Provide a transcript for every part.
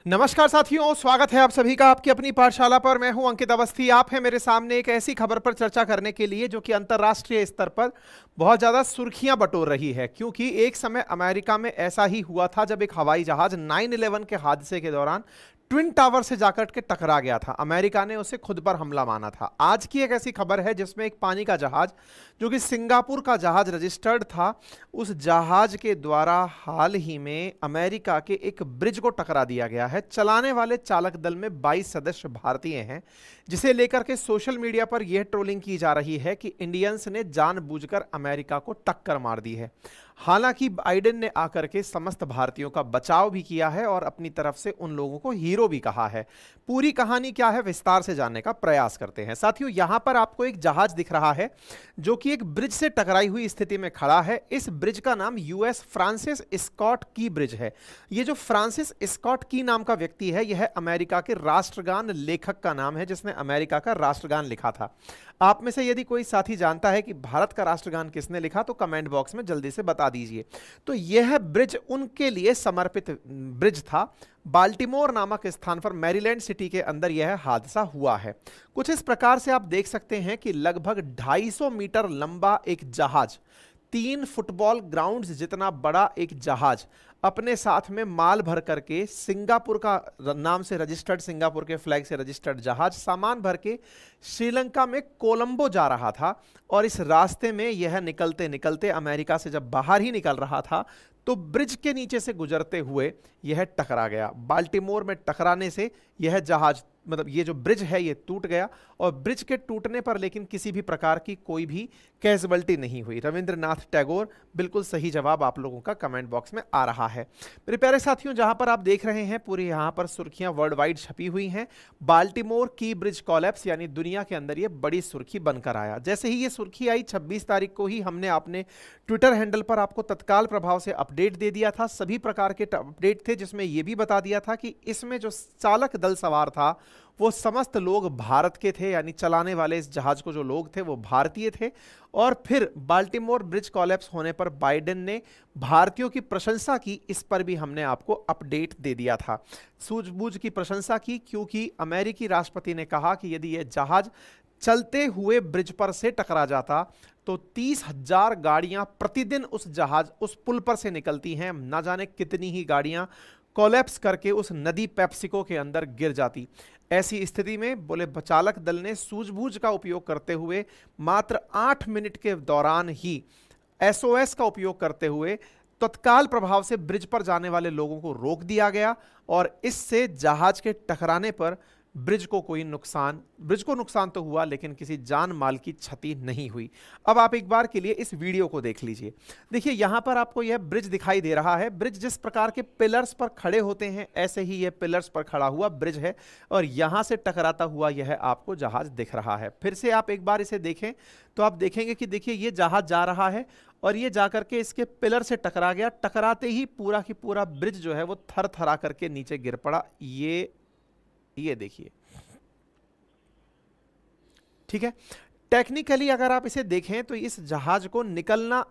नमस्कार साथियों, स्वागत है आप सभी का आपकी अपनी पाठशाला पर। मैं हूं अंकित अवस्थी। आप हैं मेरे सामने एक ऐसी खबर पर चर्चा करने के लिए जो कि अंतर्राष्ट्रीय स्तर पर बहुत ज्यादा सुर्खियां बटोर रही है, क्योंकि एक समय अमेरिका में ऐसा ही हुआ था जब एक हवाई जहाज 9/11 के हादसे के दौरान ट्विन टावर से जाकर के टकरा गया था। अमेरिका ने उसे खुद पर हमला माना था। आज की एक ऐसी खबर है जिसमें एक पानी का जहाज जो कि सिंगापुर का जहाज रजिस्टर्ड था, उस जहाज के द्वारा हाल ही में अमेरिका के एक ब्रिज को टकरा दिया गया है। चलाने वाले चालक दल में 22 सदस्य भारतीय हैं, जिसे लेकर के सोशल मीडिया पर यह ट्रोलिंग की जा रही है कि इंडियंस ने जानबूझकर अमेरिका को टक्कर मार दी है। हालांकि बाइडेन ने आकर के समस्त भारतीयों का बचाव भी किया है और अपनी तरफ से उन लोगों को हीरो भी कहा है। पूरी कहानी क्या है, विस्तार से जानने का प्रयास करते हैं। साथियों, यहां पर आपको एक जहाज दिख रहा है जो कि एक ब्रिज से टकराई हुई स्थिति में खड़ा है। इस ब्रिज का नाम यूएस फ्रांसिस स्कॉट की ब्रिज है। ये जो फ्रांसिस स्कॉट की नाम का व्यक्ति है, यह अमेरिका के राष्ट्रगान लेखक का नाम है जिसने अमेरिका का राष्ट्रगान लिखा था। आप में से यदि कोई साथी जानता है कि भारत का राष्ट्रगान किसने लिखा तो कमेंट बॉक्स में जल्दी से बता दीजिए। तो यह ब्रिज उनके लिए समर्पित ब्रिज था। बाल्टीमोर नामक स्थान पर मैरीलैंड सिटी के अंदर यह हादसा हुआ है। कुछ इस प्रकार से आप देख सकते हैं कि लगभग 250 मीटर लंबा एक जहाज, 3 फुटबॉल ग्राउंड्स जितना बड़ा एक जहाज, अपने साथ में माल भर करके सिंगापुर का नाम से रजिस्टर्ड, सिंगापुर के फ्लैग से रजिस्टर्ड जहाज सामान भर के श्रीलंका में कोलंबो जा रहा था। और इस रास्ते में यह निकलते निकलते अमेरिका से जब बाहर ही निकल रहा था तो ब्रिज के नीचे से गुजरते हुए यह टकरा गया। बाल्टीमोर में टकराने से यह जहाज, मतलब ये जो ब्रिज है, ये टूट गया। और ब्रिज के टूटने पर लेकिन किसी भी प्रकार की कोई भी कैजुअल्टी नहीं हुई। रविंद्रनाथ टैगोर, बिल्कुल सही जवाब आप लोगों का कमेंट बॉक्स में आ रहा है। मेरे प्यारे साथियों, जहां पर आप देख रहे हैं पूरी यहां पर सुर्खियां वर्ल्ड वाइड छपी हुई हैं। बाल्टीमोर की ब्रिज कोलैप्स, यानी दुनिया के अंदर ये बड़ी सुर्खी बनकर आया। जैसे ही ये सुर्खी आई 26 तारीख को ही हमने अपने ट्विटर हैंडल पर आपको तत्काल प्रभाव से अपडेट दे दिया था। सभी प्रकार के अपडेट थे जिसमें यह भी बता दिया था कि इसमें जो चालक दल सवार था वो समस्त लोग भारत के थे, यानी चलाने वाले इस जहाज को जो लोग थे वो भारतीय थे। और फिर बाल्टीमोर ब्रिज कोलैप्स होने पर बाइडेन ने भारतीयों की प्रशंसा की, इस पर भी हमने आपको अपडेट दे दिया था। सूझबूझ की प्रशंसा की, क्योंकि अमेरिकी राष्ट्रपति ने कहा कि यदि यह जहाज चलते हुए ब्रिज पर से टकरा जाता तो 30,000 गाड़ियां प्रतिदिन उस जहाज, उस पुल पर से निकलती हैं। ना जाने कितनी ही गाड़ियां कोलैप्स करके उस नदी पेप्सिको के अंदर गिर जाती। ऐसी स्थिति में बोले चालक दल ने सूझबूझ का उपयोग करते हुए मात्र 8 मिनट के दौरान ही एसओएस का उपयोग करते हुए तत्काल प्रभाव से ब्रिज पर जाने वाले लोगों को रोक दिया गया। और इससे जहाज के टकराने पर ब्रिज को नुकसान तो हुआ, लेकिन किसी जान माल की क्षति नहीं हुई। अब आप एक बार के लिए इस वीडियो को देख लीजिए। देखिए, यहां पर आपको यह ब्रिज दिखाई दे रहा है। ब्रिज जिस प्रकार के पिलर्स पर खड़े होते हैं, ऐसे ही यह पिलर्स पर खड़ा हुआ ब्रिज है। और यहां से टकराता हुआ यह आपको जहाज दिख रहा है। फिर से आप एक बार इसे देखें तो आप देखेंगे कि देखिए ये जहाज जा रहा है और ये जाकर के इसके पिलर से टकरा गया। टकराते ही पूरा की पूरा ब्रिज जो है वो थर थरा करके नीचे गिर पड़ा। ये देखिए, ठीक है। टेक्निकली अगर आप इसे देखें तो इस जहाज को निकलना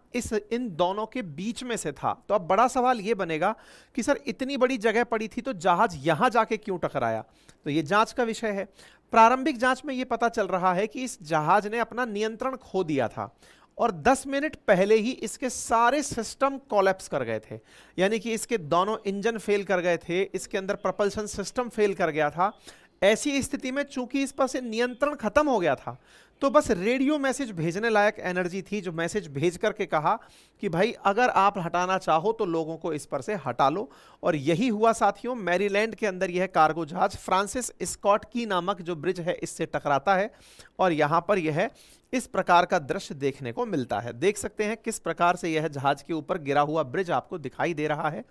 इन दोनों के बीच में से था। तो अब बड़ा सवाल यह बनेगा कि सर इतनी बड़ी जगह पड़ी थी तो जहाज यहां जाके क्यों टकराया। तो यह जांच का विषय है। प्रारंभिक जांच में यह पता चल रहा है कि इस जहाज ने अपना नियंत्रण खो दिया था और 10 मिनट पहले ही इसके सारे सिस्टम कोलैप्स कर गए थे। यानी कि इसके दोनों इंजन फेल कर गए थे, इसके अंदर प्रपल्शन सिस्टम फेल कर गया था। ऐसी स्थिति में चूंकि इस पर से नियंत्रण खत्म हो गया था तो बस रेडियो मैसेज भेजने लायक एनर्जी थी, जो मैसेज भेज करके कहा कि भाई अगर आप हटाना चाहो तो लोगों को इस पर से हटा लो। और यही हुआ साथियों। मैरीलैंड के अंदर यह कार्गो जहाज फ्रांसिस स्कॉट की नामक जो ब्रिज है इससे टकराता है और यहां पर यह इस प्रकार का दृश्य देखने को मिलता है। देख सकते हैं किस प्रकार से यह जहाज के ऊपर गिरा हुआ ब्रिज आपको दिखाई दे रहा है।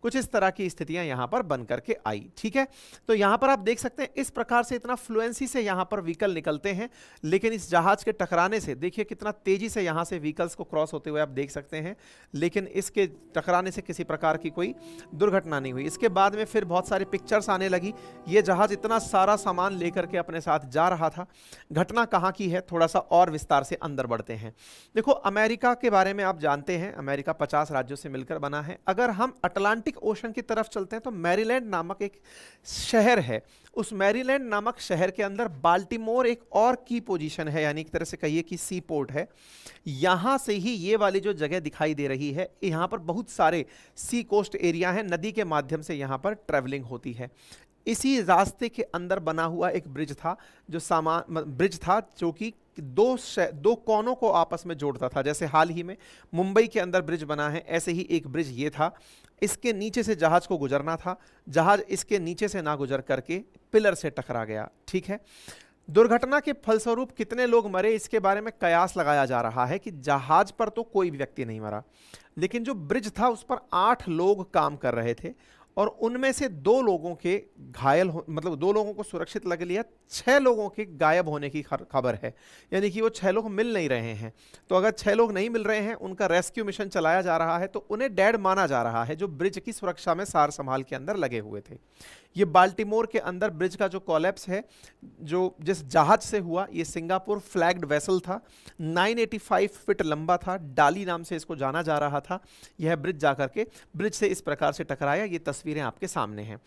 कुछ इस तरह की स्थितियां यहां पर बन करके आई, ठीक है। तो यहां पर आप देख सकते हैं इस प्रकार से इतना फ्लुएंसी से यहां पर व्हीकल निकलते हैं, लेकिन इस जहाज के टकराने से देखिए कितना तेजी से यहाँ से व्हीकल्स को क्रॉस होते हुए आप देख सकते हैं, लेकिन इसके टकराने से किसी प्रकार की कोई दुर्घटना नहीं हुई। इसके बाद में फिर बहुत सारी पिक्चर्स आने लगी। ये जहाज इतना सारा सामान लेकर के अपने साथ जा रहा था। घटना कहाँ की है, थोड़ा सा और विस्तार से अंदर बढ़ते हैं। देखो, अमेरिका के बारे में आप जानते हैं, अमेरिका 50 राज्यों से मिलकर बना है। अगर हम अटलांटिक ओशन की तरफ चलते हैं तो मैरीलैंड नामक एक शहर है। उस मैरीलैंड नामक शहर के अंदर बाल्टीमोर एक और की पोजीशन है, यानी एक तरह से कहिए कि सी पोर्ट है। यहां से ही ये वाली जो जगह दिखाई दे रही है, यहां पर बहुत सारे सी कोस्ट एरिया हैं, नदी के माध्यम से यहां पर ट्रैवलिंग होती है। इसी रास्ते के अंदर बना हुआ एक ब्रिज था, जो कि दो कोनों को आपस में जोड़ता था। जैसे हाल ही में मुंबई के अंदर ब्रिज बना है, ऐसे ही एक ब्रिज ये था। इसके नीचे से जहाज को गुजरना था, जहाज इसके नीचे से ना गुजर करके पिलर से टकरा गया। ठीक है, दुर्घटना के फलस्वरूप कितने लोग मरे, इसके बारे में कयास लगाया जा रहा है कि जहाज पर तो कोई भी व्यक्ति नहीं मरा, लेकिन जो ब्रिज था उस पर 8 लोग काम कर रहे थे और उनमें से 2 लोगों के मतलब 2 लोगों को सुरक्षित लग लिया, 6 लोगों के गायब होने की खबर है। यानी कि वो 6 लोग मिल नहीं रहे हैं। तो अगर 6 लोग नहीं मिल रहे हैं, उनका रेस्क्यू मिशन चलाया जा रहा है, तो उन्हें डेड माना जा रहा है, जो ब्रिज की सुरक्षा में सार संभाल के अंदर लगे हुए थे। ये बाल्टीमोर के अंदर ब्रिज का जो कोलैप्स है, जो जिस जहाज से हुआ, ये सिंगापुर फ्लैग्ड वेसल था, 985 फीट लंबा था, डाली नाम से इसको जाना जा रहा था। यह ब्रिज जाकर के ब्रिज से इस प्रकार से टकराया। ये तस्वीरें आपके सामने हैं।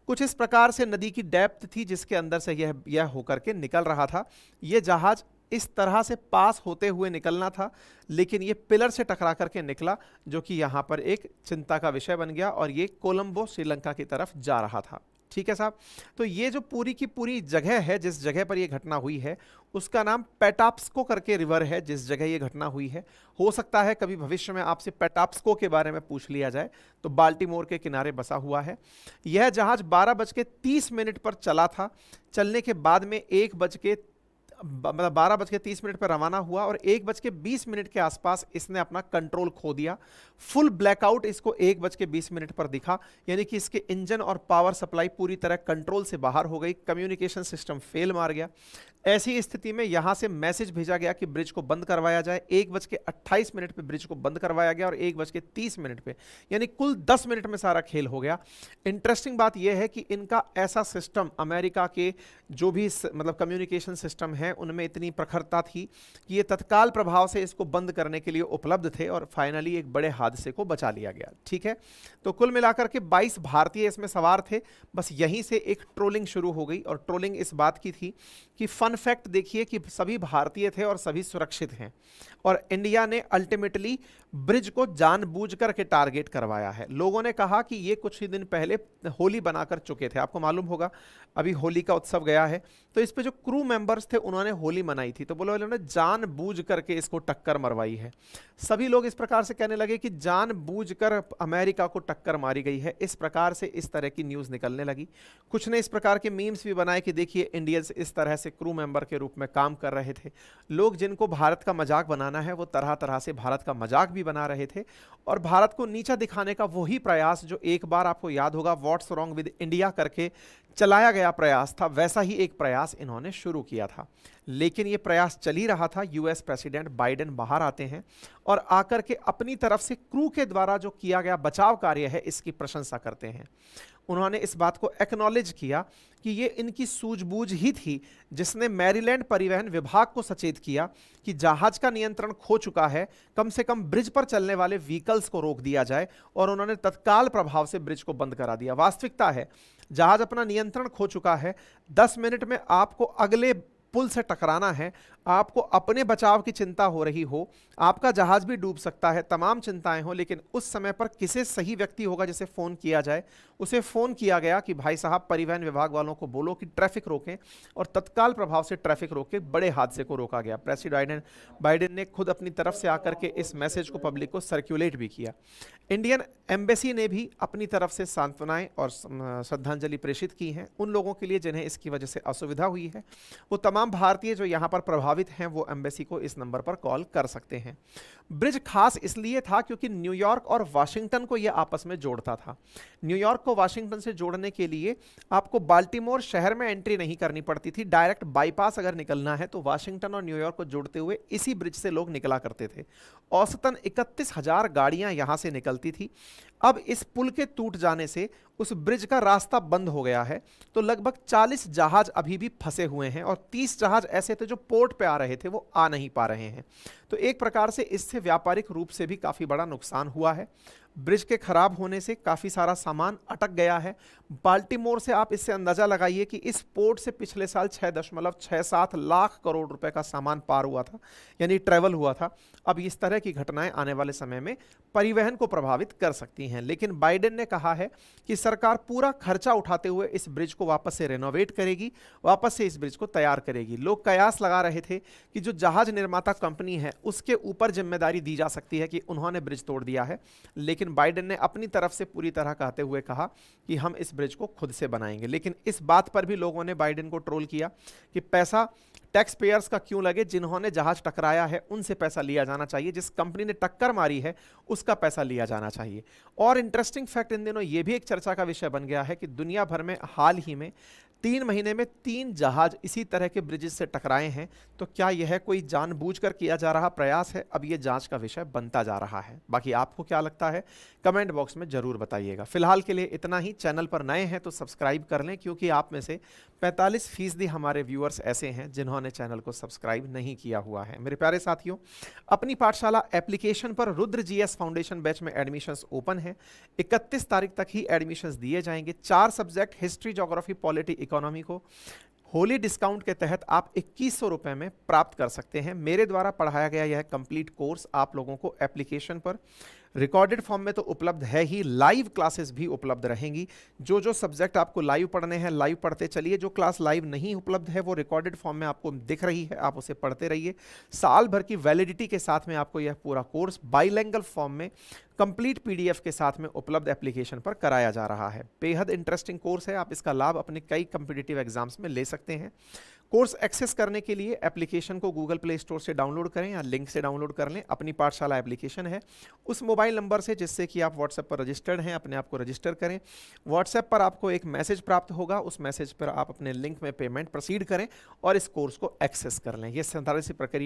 कुछ इस प्रकार से नदी की डेप्थ थी जिसके अंदर से यह होकर के निकल रहा था। यह जहाज इस तरह से पास होते हुए निकलना था, लेकिन ये पिलर से टकरा करके निकला, जो कि यहां पर एक चिंता का विषय बन गया और ये कोलंबो श्रीलंका की तरफ जा रहा था। ठीक है साहब, तो ये जो पूरी की पूरी जगह है, जिस जगह पर ये घटना हुई है, उसका नाम पेटाप्स्को करके रिवर है, जिस जगह ये घटना हुई है। हो सकता है कभी भविष्य में आपसे पेटाप्स्को के बारे में पूछ लिया जाए, तो बाल्टीमोर के किनारे बसा हुआ है। यह जहाज 12:30 पर चला था। चलने के बाद में 12:30 पर रवाना हुआ और 1:20 के आसपास इसने अपना कंट्रोल खो दिया। फुल ब्लैकआउट इसको 1:20 पर दिखा, यानी कि इसके इंजन और पावर सप्लाई पूरी तरह कंट्रोल से बाहर हो गई। कम्युनिकेशन सिस्टम फेल मार गया। ऐसी स्थिति में यहां से मैसेज भेजा गया कि ब्रिज को बंद करवाया जाए। 1:28 पे ब्रिज को बंद करवाया गया और 1:30 पे, यानी कुल 10 मिनट में सारा खेल हो गया। इंटरेस्टिंग बात यह है कि इनका ऐसा सिस्टम, अमेरिका के जो भी मतलब कम्युनिकेशन सिस्टम है, उनमें इतनी प्रखरता थी कि ये तत्काल प्रभाव से इसको बंद करने के लिए उपलब्ध थे और फाइनली एक बड़े हादसे को बचा लिया गया। ठीक है, तो कुल मिलाकर के 22 भारतीय इसमें सवार थे। बस यहीं से एक ट्रोलिंग शुरू हो गई और ट्रोलिंग इस बात की थी कि फन फैक्ट देखिए कि सभी भारतीय थे और सभी सुरक्षित हैं, और इंडिया ने अल्टीमेटली ब्रिज को जानबूझकर के टारगेट करवाया है। लोगों ने कहा कि ये कुछ ही दिन पहले होली बनाकर चुके थे। आपको मालूम होगा अभी होली का उत्सव गया है, तो इस पे जो क्रू मेंबर्स थे उन्होंने होली मनाई थी, तो बोले उन्होंने जानबूझ करके इसको टक्कर मरवाई है। सभी लोग इस प्रकार से कहने लगे कि जानबूझकर अमेरिका को टक्कर मारी गई है। इस प्रकार से इस तरह की न्यूज़ निकलने लगी। कुछ ने इस प्रकार के मीम्स भी बनाए कि देखिए इंडियंस इस तरह से क्रू मेंबर के रूप में काम कर रहे थे। लोग जिनको भारत का मजाक बनाना है वो तरह तरह से भारत का मजाक भी बना रहे थे और भारत को नीचा दिखाने का वही प्रयास जो एक बार आपको याद होगा व्हाट्स रॉन्ग विद इंडिया करके चलाया गया प्रयास था, वैसा ही एक प्रयास इन्होंने शुरू किया था। लेकिन ये प्रयास चल ही रहा था। यूएस प्रेसिडेंट बाइडेन बाहर आते हैं और आकर के अपनी तरफ से क्रू के द्वारा जो किया गया बचाव कार्य है इसकी प्रशंसा करते हैं। उन्होंने इस बात को एक्नॉलेज किया कि ये इनकी सूझबूझ ही थी जिसने मैरीलैंड परिवहन विभाग को सचेत किया कि जहाज का नियंत्रण खो चुका है, कम से कम ब्रिज पर चलने वाले व्हीकल्स को रोक दिया जाए, और उन्होंने तत्काल प्रभाव से ब्रिज को बंद करा दिया। वास्तविकता है जहाज अपना नियंत्रण खो चुका है। 10 मिनट में आपको अगले पुल से टकराना है, आपको अपने बचाव की चिंता हो रही हो, आपका जहाज भी डूब सकता है, तमाम चिंताएं हो, लेकिन उस समय पर किसे सही व्यक्ति होगा जिसे फ़ोन किया जाए। उसे फ़ोन किया गया कि भाई साहब परिवहन विभाग वालों को बोलो कि ट्रैफिक रोकें, और तत्काल प्रभाव से ट्रैफिक रोक के बड़े हादसे को रोका गया। प्रेसिडेंट बाइडेन ने खुद अपनी तरफ से आकर के इस मैसेज को पब्लिक को सर्कुलेट भी किया। इंडियन एम्बेसी ने भी अपनी तरफ से सांत्वनाएं और श्रद्धांजलि प्रेषित की हैं उन लोगों के लिए जिन्हें इसकी वजह से असुविधा हुई है। वो तमाम भारतीय जो यहाँ पर प्रभावित प्रभावित हैं वो एम्बेसी को इस नंबर पर कॉल कर सकते हैं। ब्रिज खास इसलिए था क्योंकि न्यूयॉर्क और वाशिंगटन को यह आपस में जोड़ता था। न्यूयॉर्क को वाशिंगटन से जोड़ने के लिए आपको बाल्टीमोर शहर में एंट्री नहीं करनी पड़ती थी, डायरेक्ट बाईपास अगर निकलना है तो वाशिंगटन और न्यूयॉर्क को जोड़ते हुए इसी ब्रिज से लोग निकला करते थे। औसतन 31,000 गाड़ियां यहां से निकलती थी। अब इस पुल के टूट जाने से उस ब्रिज का रास्ता बंद हो गया है, तो लगभग 40 जहाज अभी भी फंसे हुए हैं और 30 जहाज ऐसे थे जो पोर्ट पे आ रहे थे वो आ नहीं पा रहे हैं। तो एक प्रकार से इससे व्यापारिक रूप से भी काफी बड़ा नुकसान हुआ है। ब्रिज के खराब होने से काफी सारा सामान अटक गया है। बाल्टीमोर से आप इससे अंदाजा लगाइए कि इस पोर्ट से पिछले साल 6.67 लाख करोड़ रुपए का सामान पार हुआ था, यानी ट्रेवल हुआ था। अब इस तरह की घटनाएं आने वाले समय में परिवहन को प्रभावित कर सकती हैं, लेकिन बाइडेन ने कहा है कि सरकार पूरा खर्चा उठाते हुए इस ब्रिज को वापस से रेनोवेट करेगी, वापस से इस ब्रिज को तैयार करेगी। लोग कयास लगा रहे थे कि जो जहाज निर्माता कंपनी है उसके ऊपर जिम्मेदारी दी जा सकती है कि उन्होंने ब्रिज तोड़ दिया है, लेकिन बाइडेन ने अपनी तरफ से पूरी तरह कहते हुए कहा कि हम इस ब्रिज को खुद से बनाएंगे। लेकिन इस बात पर भी लोगों ने बाइडेन को ट्रोल किया कि पैसा टैक्स पेयर्स का क्यों लगे, जिन्होंने जहाज टकराया है उनसे पैसा लिया जाना चाहिए, जिस कंपनी ने टक्कर मारी है उसका पैसा लिया जाना चाहिए। और इंटरेस्टिंग फैक्ट इन दिनों यह भी एक चर्चा का विषय बन गया है कि दुनिया भर में हाल ही में 3 महीने में 3 जहाज इसी तरह के ब्रिजेस से टकराए हैं। तो क्या यह कोई जानबूझकर किया जा रहा प्रयास है? अब यह जांच का विषय बनता जा रहा है। बाकी आपको क्या लगता है कमेंट बॉक्स में जरूर बताइएगा। फिलहाल के लिए इतना ही। चैनल पर नए हैं तो सब्सक्राइब कर लें, क्योंकि आप में से 45% हमारे व्यूअर्स ऐसे हैं जिन्होंने चैनल को सब्सक्राइब नहीं किया हुआ है। मेरे प्यारे साथियों, अपनी पाठशाला एप्लीकेशन पर रुद्र जीएस फाउंडेशन बैच में एडमिशंस ओपन है। 31 तारीख तक ही एडमिशंस दिए जाएंगे। 4 subject history, geography, polity, economy को होली डिस्काउंट के तहत आप 2100 रुपए में प्राप्त कर सकते हैं। मेरे द्वारा पढ़ाया गया यह कंप्लीट कोर्स आप लोगों को एप्लीकेशन पर रिकॉर्डेड फॉर्म में तो उपलब्ध है ही, लाइव क्लासेस भी उपलब्ध रहेंगी। जो जो सब्जेक्ट आपको लाइव पढ़ने हैं लाइव पढ़ते चलिए, जो क्लास लाइव नहीं उपलब्ध है वो रिकॉर्डेड फॉर्म में आपको दिख रही है, आप उसे पढ़ते रहिए। साल भर की वैलिडिटी के साथ में आपको यह पूरा कोर्स बाइलिंगुअल फॉर्म में कंप्लीट पीडीएफ के साथ में उपलब्ध एप्लीकेशन पर कराया जा रहा है। बेहद इंटरेस्टिंग कोर्स है, आप इसका लाभ अपने कई कॉम्पिटिटिव एग्जाम्स में ले सकते हैं। कोर्स एक्सेस करने के लिए एप्लीकेशन को गूगल प्ले स्टोर से डाउनलोड करें या लिंक से डाउनलोड कर लें। अपनी पाठशाला एप्लीकेशन है, उस मोबाइल नंबर से जिससे कि आप व्हाट्सएप पर रजिस्टर्ड हैं अपने आप को रजिस्टर करें। व्हाट्सएप पर आपको एक मैसेज प्राप्त होगा, उस मैसेज पर आप अपने लिंक में पेमेंट प्रोसीड करें और इस कोर्स को एक्सेस कर लें। यह संधारित प्रक्रिया